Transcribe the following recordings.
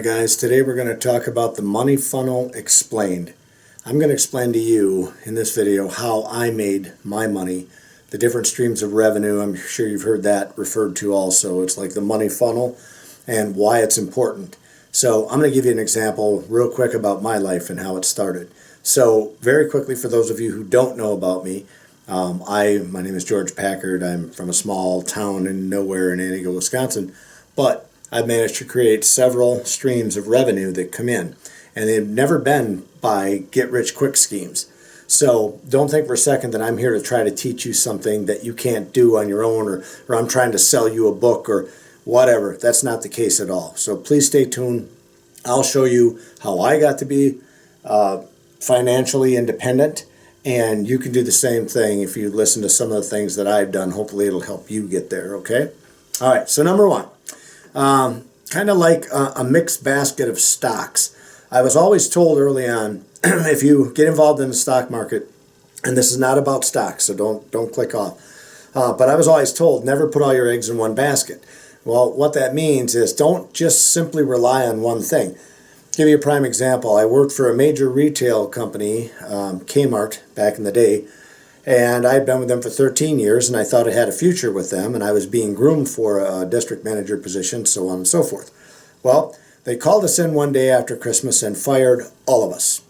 guys, today we're going to talk about the money funnel explained. I'm going to explain to you in this video how I made my money, the different streams of revenue. I'm sure you've heard that referred to also. It's like the money funnel and why it's important. So I'm going to give you an example real quick about my life and how it started. So very quickly, for those of you who don't know about me, my name is George Packard. I'm from a small town in nowhere in Antigo, Wisconsin, but I've managed to create several streams of revenue that come in, and they've never been by get-rich-quick schemes. So don't think for a second that I'm here to try to teach you something that you can't do on your own, or I'm trying to sell you a book or whatever. That's not the case at all. So please stay tuned. I'll show you how I got to be financially independent, and you can do the same thing if you listen to some of the things that I've done. Hopefully it'll help you get there, okay? All right, so number one. Kind of like a mixed basket of stocks. I was always told early on, if you get involved in the stock market, and this is not about stocks, so don't click off, but I was always told, never put all your eggs in one basket. Well, what that means is don't just simply rely on one thing. Give you a prime example. I worked for a major retail company, Kmart, back in the day, and I had been with them for 13 years, and I thought I had a future with them, and I was being groomed for a district manager position, so on and so forth. Well, they called us in one day after Christmas and fired all of us.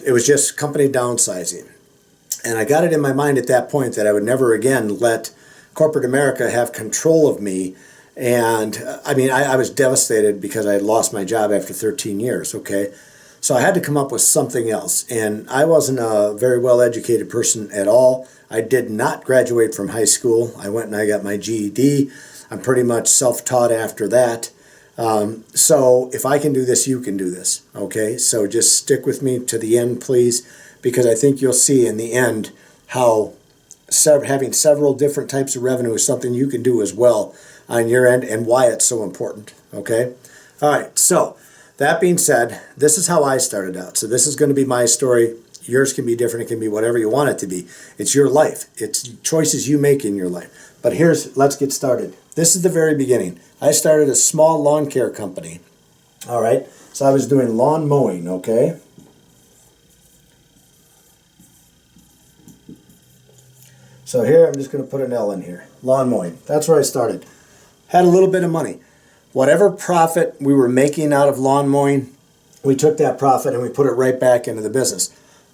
It was just company downsizing. And I got it in my mind at that point that I would never again let corporate America have control of me. And I was devastated because I had lost my job after 13 years, okay? So I had to come up with something else, and I wasn't a very well-educated person at all. I did not graduate from high school. I went and I got my GED. I'm pretty much self-taught after that. So if I can do this, you can do this, okay? So just stick with me to the end, please, because I think you'll see in the end how having several different types of revenue is something you can do as well on your end and why it's so important, okay? All right, so that being said, this is how I started out. So this is going to be my story. Yours can be different. It can be whatever you want it to be. It's your life. It's choices you make in your life. But let's get started. This is the very beginning. I started a small lawn care company. All right. So I was doing lawn mowing, okay? So here, I'm just going to put an L in here. Lawn mowing. That's where I started. Had a little bit of money. Whatever profit we were making out of lawn mowing, we took that profit and we put it right back into the business.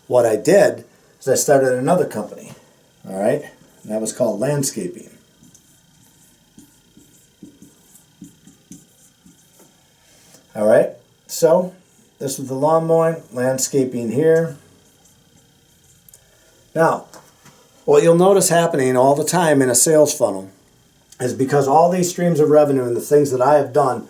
What I did is I started another company, all right? And that was called landscaping. All right, so this was the lawn mowing, landscaping here. Now, what you'll notice happening all the time in a sales funnel is because all these streams of revenue and the things that I have done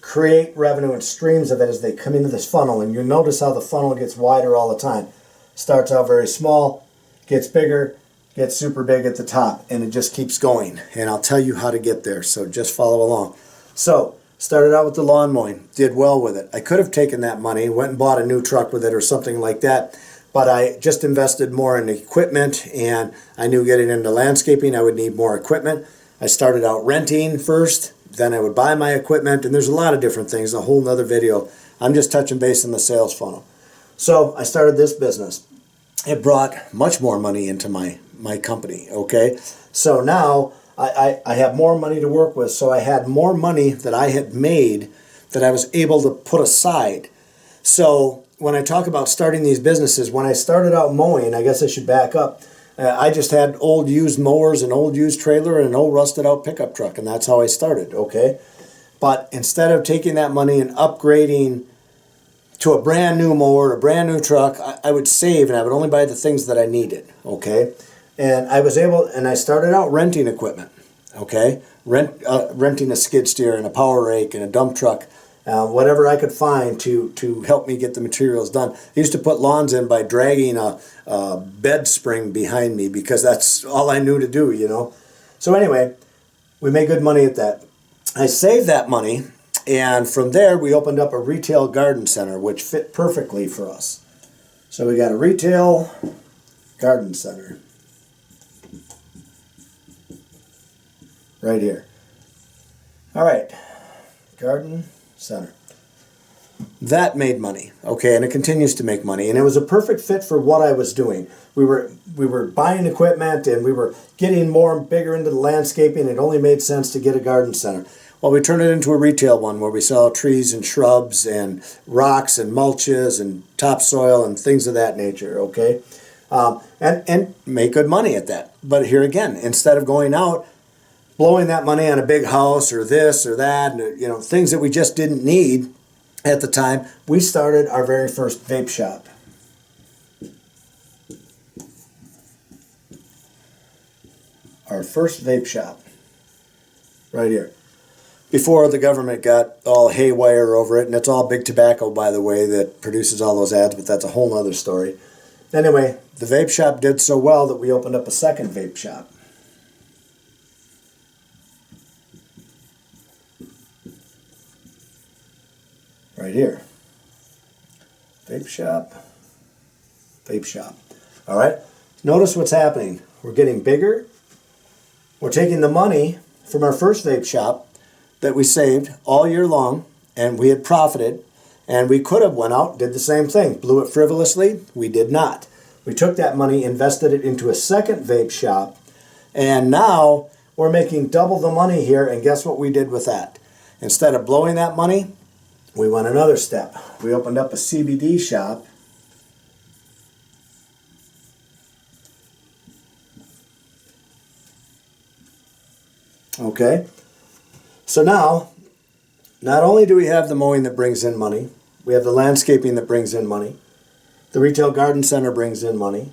create revenue and streams of it as they come into this funnel. And you'll notice how the funnel gets wider all the time. Starts out very small, gets bigger, gets super big at the top, and it just keeps going. And I'll tell you how to get there, so just follow along. So, started out with the lawn mowing, did well with it. I could have taken that money, went and bought a new truck with it or something like that, but I just invested more in equipment, and I knew getting into landscaping I would need more equipment. I started out renting first, then I would buy my equipment, and there's a lot of different things, a whole nother video. I'm just touching base on the sales funnel. So I started this business. It brought much more money into my company, okay? So now I have more money to work with, so I had more money that I had made that I was able to put aside. So when I talk about starting these businesses, when I started out mowing, I guess I should back up, I just had old used mowers, an old used trailer, and an old rusted out pickup truck, and that's how I started, okay? But instead of taking that money and upgrading to a brand new mower, a brand new truck, I would save, and I would only buy the things that I needed, okay? And I started out renting equipment, okay? Renting a skid steer and a power rake and a dump truck, whatever I could find to help me get the materials done. I used to put lawns in by dragging a bed spring behind me because that's all I knew to do, you know. So anyway, we made good money at that. I saved that money, and from there we opened up a retail garden center, which fit perfectly for us. So we got a retail garden center right here. All right, garden center. That made money, okay, and it continues to make money, and it was a perfect fit for what I was doing. We were buying equipment, and we were getting more and bigger into the landscaping. It only made sense to get a garden center. Well, we turned it into a retail one where we sell trees and shrubs and rocks and mulches and topsoil and things of that nature, okay, and make good money at that. But here again, instead of going out blowing that money on a big house or this or that, and things that we just didn't need at the time, we started our very first vape shop. Our first vape shop. Right here. Before the government got all haywire over it, and it's all big tobacco, by the way, that produces all those ads, but that's a whole other story. Anyway, the vape shop did so well that we opened up a second vape shop. Right here. Vape shop. Vape shop. All right. Notice what's happening. We're getting bigger. We're taking the money from our first vape shop that we saved all year long, and we had profited, and we could have went out, did the same thing, blew it frivolously. We did not. We took that money, invested it into a second vape shop, and now we're making double the money here, and guess what we did with that? Instead of blowing that money, we went another step. We opened up a CBD shop. Okay. So now, not only do we have the mowing that brings in money, we have the landscaping that brings in money, the retail garden center brings in money,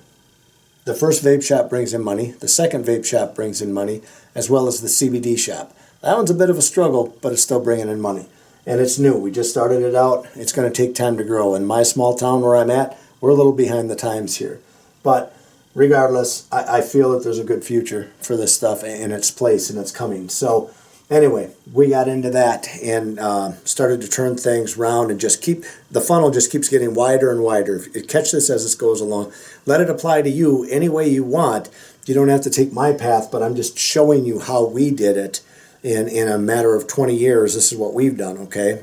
the first vape shop brings in money, the second vape shop brings in money, as well as the CBD shop. That one's a bit of a struggle, but it's still bringing in money. And it's new. We just started it out. It's going to take time to grow. In my small town where I'm at, we're a little behind the times here. But regardless, I feel that there's a good future for this stuff in its place, and it's coming. So anyway, we got into that and started to turn things around and the funnel just keeps getting wider and wider. Catch this as this goes along. Let it apply to you any way you want. You don't have to take my path, but I'm just showing you how we did it. In a matter of 20 years, this is what we've done, okay?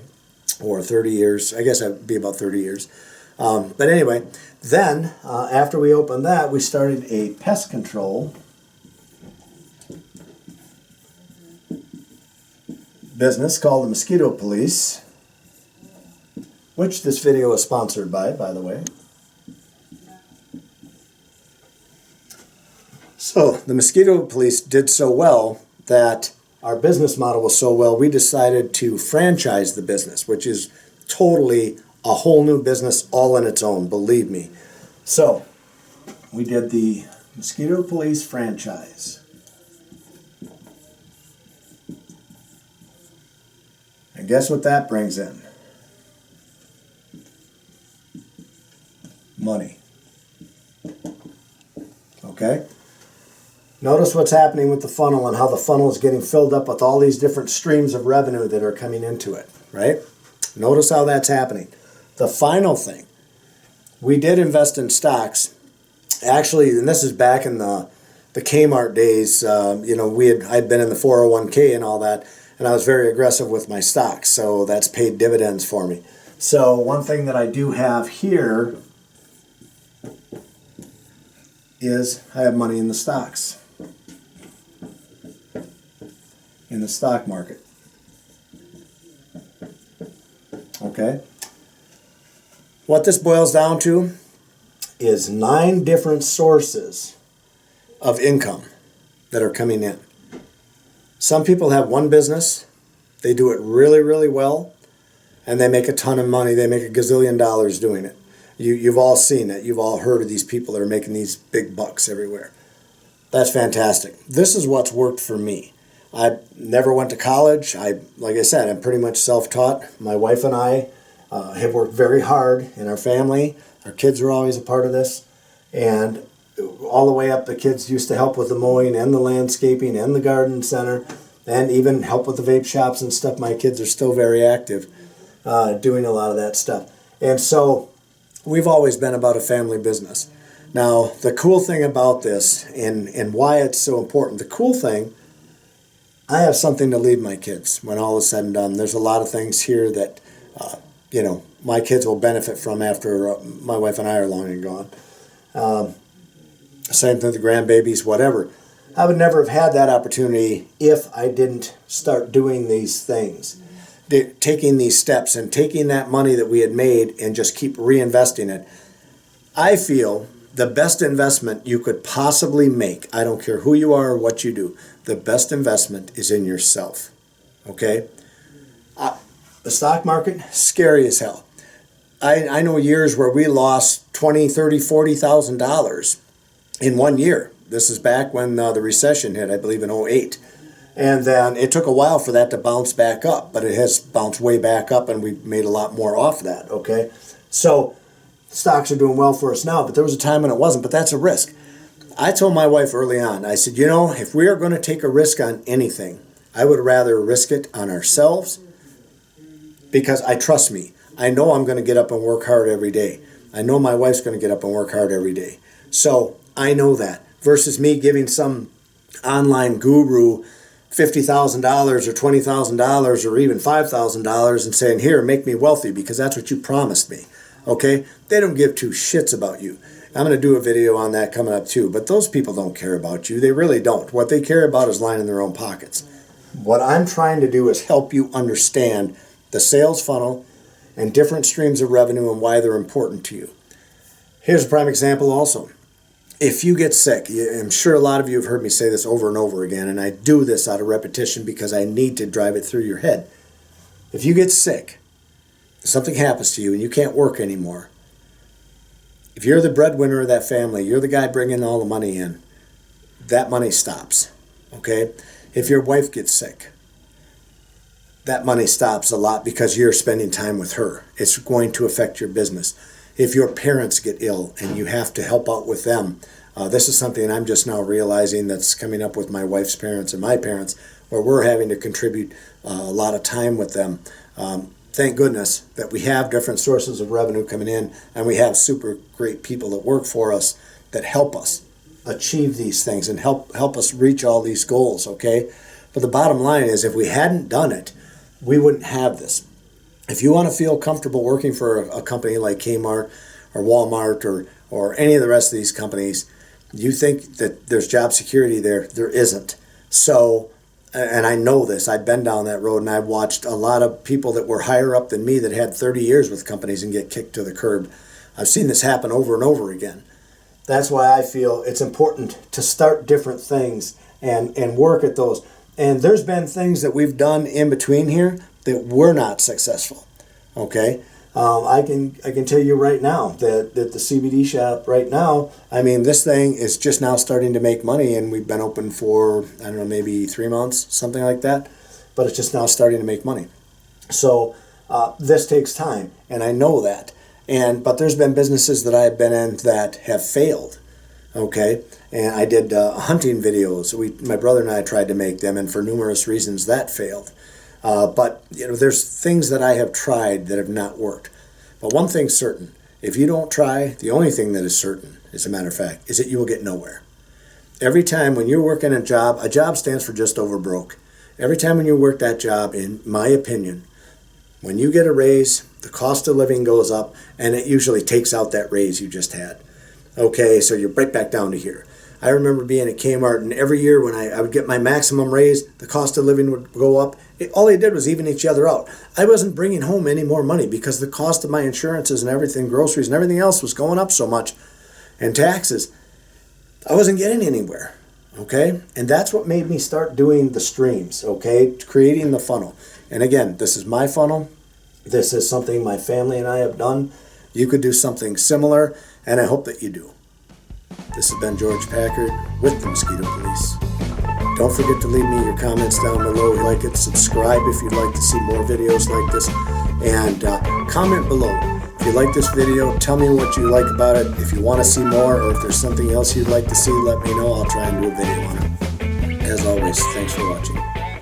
Or 30 years. I guess that'd be about 30 years. But anyway, then after we opened that, we started a pest control business called the Mosquito Police, which this video is sponsored by the way. So the Mosquito Police did so well that our business model was so well, we decided to franchise the business, which is totally a whole new business all on its own, believe me. So we did the Mosquito Police franchise. And guess what that brings in? Money. Okay? Notice what's happening with the funnel and how the funnel is getting filled up with all these different streams of revenue that are coming into it, right? Notice how that's happening. The final thing, we did invest in stocks. Actually, and this is back in the Kmart days, I'd been in the 401k and all that, and I was very aggressive with my stocks, so that's paid dividends for me. So one thing that I do have here is I have money in the stocks. In the stock market. Okay? What this boils down to is 9 different sources of income that are coming in. Some people have one business, they do it really, really well, and they make a ton of money. They make a gazillion dollars doing it. You've all seen it. You've all heard of these people that are making these big bucks everywhere. That's fantastic. This is what's worked for me. I never went to college. Like I said, I'm pretty much self-taught. My wife and I have worked very hard in our family. Our kids are always a part of this. And all the way up, the kids used to help with the mowing and the landscaping and the garden center and even help with the vape shops and stuff. My kids are still very active doing a lot of that stuff. And so we've always been about a family business. Now, the cool thing about this and why it's so important, the cool thing I have something to leave my kids when all is said and done. There's a lot of things here that, my kids will benefit from after my wife and I are long and gone. Same thing with the grandbabies, whatever. I would never have had that opportunity if I didn't start doing these things, taking these steps and taking that money that we had made and just keep reinvesting it. I feel the best investment you could possibly make, I don't care who you are or what you do, the best investment is in yourself, okay? The stock market, scary as hell. I know years where we lost $20,000, $30,000, $40,000 in 1 year. This is back when the recession hit, I believe in '08. And then it took a while for that to bounce back up, but it has bounced way back up and we've made a lot more off that, okay? So stocks are doing well for us now, but there was a time when it wasn't, but that's a risk. I told my wife early on, I said, if we are going to take a risk on anything, I would rather risk it on ourselves because I trust me. I know I'm going to get up and work hard every day. I know my wife's going to get up and work hard every day. So I know that versus me giving some online guru $50,000 or $20,000 or even $5,000 and saying, here, make me wealthy because that's what you promised me. Okay? They don't give two shits about you. I'm going to do a video on that coming up too, but those people don't care about you. They really don't. What they care about is lining their own pockets. What I'm trying to do is help you understand the sales funnel and different streams of revenue and why they're important to you. Here's a prime example also. If you get sick, I'm sure a lot of you have heard me say this over and over again, and I do this out of repetition because I need to drive it through your head. If you get sick, something happens to you and you can't work anymore, if you're the breadwinner of that family, you're the guy bringing all the money in, that money stops, okay? If your wife gets sick, that money stops a lot because you're spending time with her. It's going to affect your business. If your parents get ill and you have to help out with them, this is something I'm just now realizing that's coming up with my wife's parents and my parents, where we're having to contribute a lot of time with them. Thank goodness that we have different sources of revenue coming in and we have super great people that work for us that help us achieve these things and help us reach all these goals, okay? But the bottom line is if we hadn't done it, we wouldn't have this. If you want to feel comfortable working for a company like Kmart or Walmart or any of the rest of these companies, you think that there's job security there. There isn't. So, and I know this, I've been down that road and I've watched a lot of people that were higher up than me that had 30 years with companies and get kicked to the curb. I've seen this happen over and over again. That's why I feel it's important to start different things and work at those. And there's been things that we've done in between here that were not successful, okay? I can tell you right now that the CBD shop right now, I mean, this thing is just now starting to make money and we've been open for, I don't know, maybe 3 months, something like that, but it's just now starting to make money. So this takes time, and I know that. But there's been businesses that I've been in that have failed, okay? And I did hunting videos. My brother and I tried to make them, and for numerous reasons that failed. But there's things that I have tried that have not worked. But one thing's certain. If you don't try, the only thing that is certain, as a matter of fact, is that you will get nowhere. Every time when you're working a job stands for just over broke. Every time when you work that job, in my opinion, when you get a raise, the cost of living goes up, and it usually takes out that raise you just had. Okay, so you're right back down to here. I remember being at Kmart, and every year when I would get my maximum raise, the cost of living would go up. All they did was even each other out. I wasn't bringing home any more money because the cost of my insurances and everything, groceries and everything else was going up so much, and taxes. I wasn't getting anywhere, okay? And that's what made me start doing the streams, okay? Creating the funnel. And again, this is my funnel. This is something my family and I have done. You could do something similar, and I hope that you do. This has been George Packard with the Mosquito Police. Don't forget to leave me your comments down below. Like it, subscribe if you'd like to see more videos like this, and comment below. If you like this video, tell me what you like about it. If you want to see more, or if there's something else you'd like to see, let me know. I'll try and do a video on it. As always, thanks for watching.